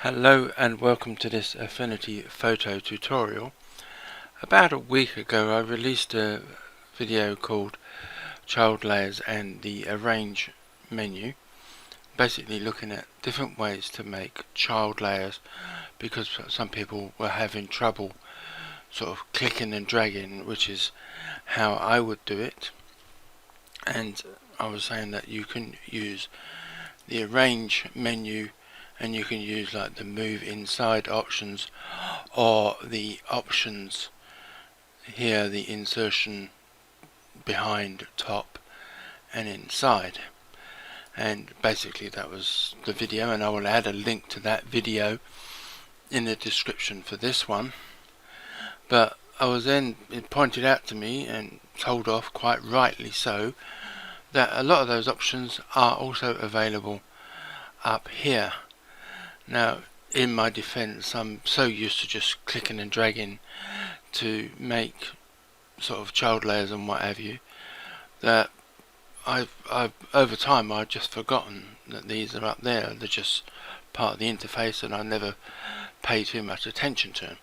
Hello and welcome to this Affinity Photo tutorial. About a week ago I released a video called Child Layers and the Arrange menu, basically looking at different ways to make child layers because some people were having trouble sort of clicking and dragging, which is how I would do it. And I was saying that you can use the Arrange menu and you can use like the move inside options or the options here, the insertion behind, top and inside. And basically that was the video, and I will add a link to that video in the description for this one. But I was then, it pointed out to me and told off, quite rightly so, that a lot of those options are also available up here. Now, in my defense, I'm so used to just clicking and dragging to make sort of child layers and what have you, that I've over time I've just forgotten that these are up there. They're just part of the interface and I never pay too much attention to them.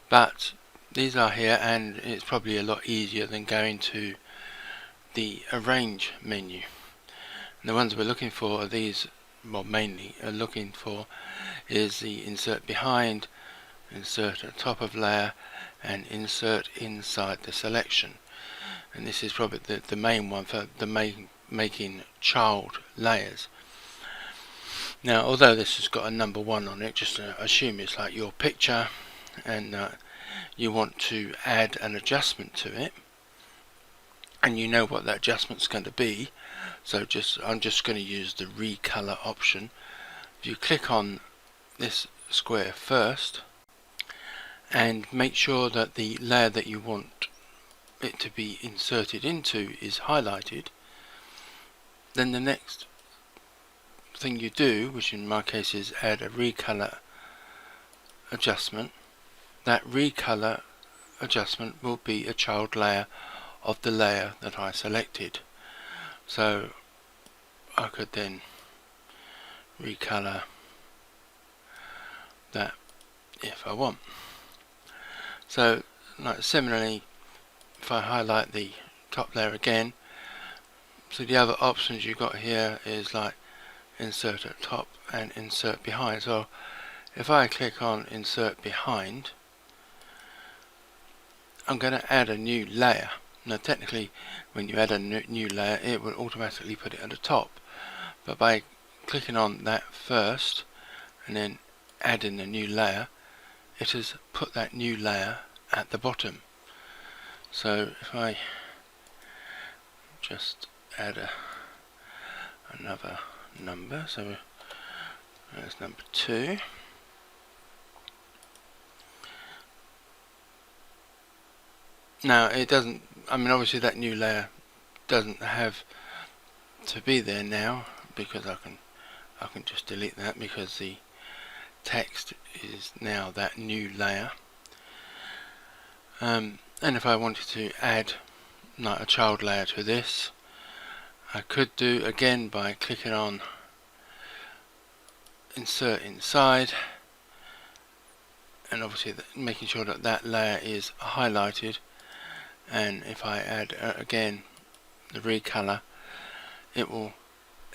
But these are here, and it's probably a lot easier than going to the Arrange menu. And the ones we're looking for are these, well, mainly are looking for is the insert behind, insert at top of layer and insert inside the selection. And this is probably the main one for the making child layers. Now, although this has got a number 1 on it, just assume it's like your picture and you want to add an adjustment to it, and you know what that adjustment's going to be. So I'm just going to use the recolor option. If you click on this square first and make sure that the layer that you want it to be inserted into is highlighted, then the next thing you do, which in my case is add a recolor adjustment, that recolor adjustment will be a child layer of the layer that I selected. So I could then recolor that if I want. So like similarly, if I highlight the top layer again, so the other options you got here is like insert at top and insert behind. So if I click on insert behind, I'm going to add a new layer. Now technically when you add a new layer it will automatically put it at the top, but by clicking on that first and then adding a new layer, it has put that new layer at the bottom. So if I just add another number, so that's number 2. Now it doesn't, I mean obviously that new layer doesn't have to be there now, because I can just delete that because the text is now that new layer. And if I wanted to add like a child layer to this, I could do again by clicking on insert inside and obviously making sure that that layer is highlighted, and if I add again the recolor, it will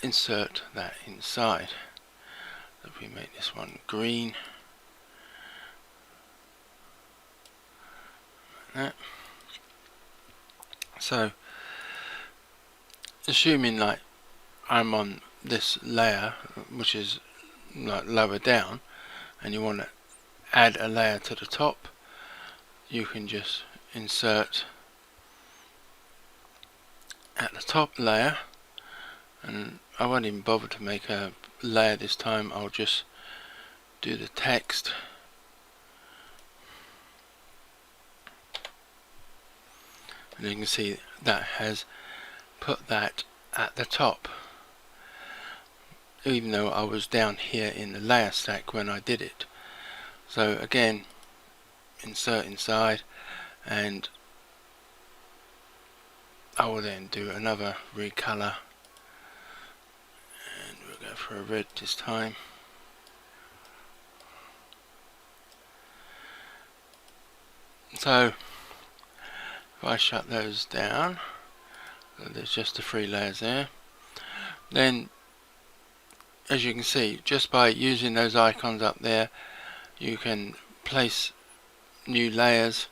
insert that inside. If we make this one green, like that. So assuming like I'm on this layer which is like lower down and you want to add a layer to the top, you can just insert at the top layer, and I won't even bother to make a layer this time. I'll just do the text, and you can see that has put that at the top, even though I was down here in the layer stack when I did it. So again, insert inside, and I will then do another recolor, and we'll go for a red this time. So if I shut those down, there's just the 3 layers there. Then, as you can see, just by using those icons up there, you can place new layers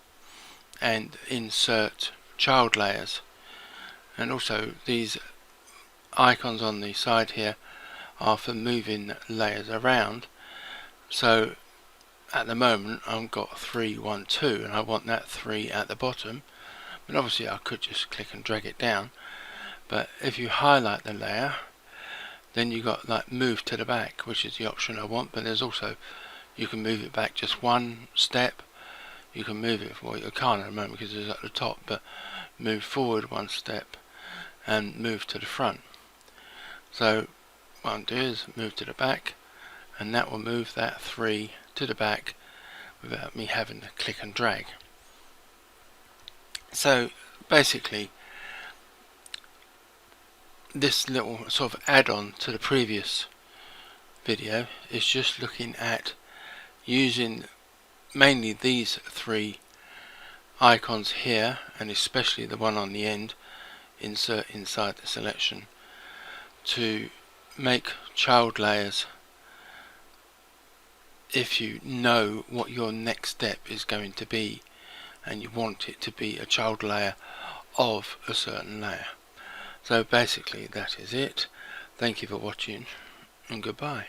and insert child layers. And also these icons on the side here are for moving layers around. So at the moment I've got 3, 1, 2, and I want that 3 at the bottom. But obviously I could just click and drag it down. But if you highlight the layer, then you got like move to the back, which is the option I want. But there's also, you can move it back just 1 step. You can move it, well, you can't at the moment because it's at the top, but move forward 1 step and move to the front. So what I'll do is move to the back, and that will move that 3 to the back without me having to click and drag. So basically this little sort of add-on to the previous video is just looking at using mainly these 3 icons here, and especially the one on the end, insert inside the selection, to make child layers if you know what your next step is going to be and you want it to be a child layer of a certain layer. So basically that is it. Thank you for watching, and goodbye.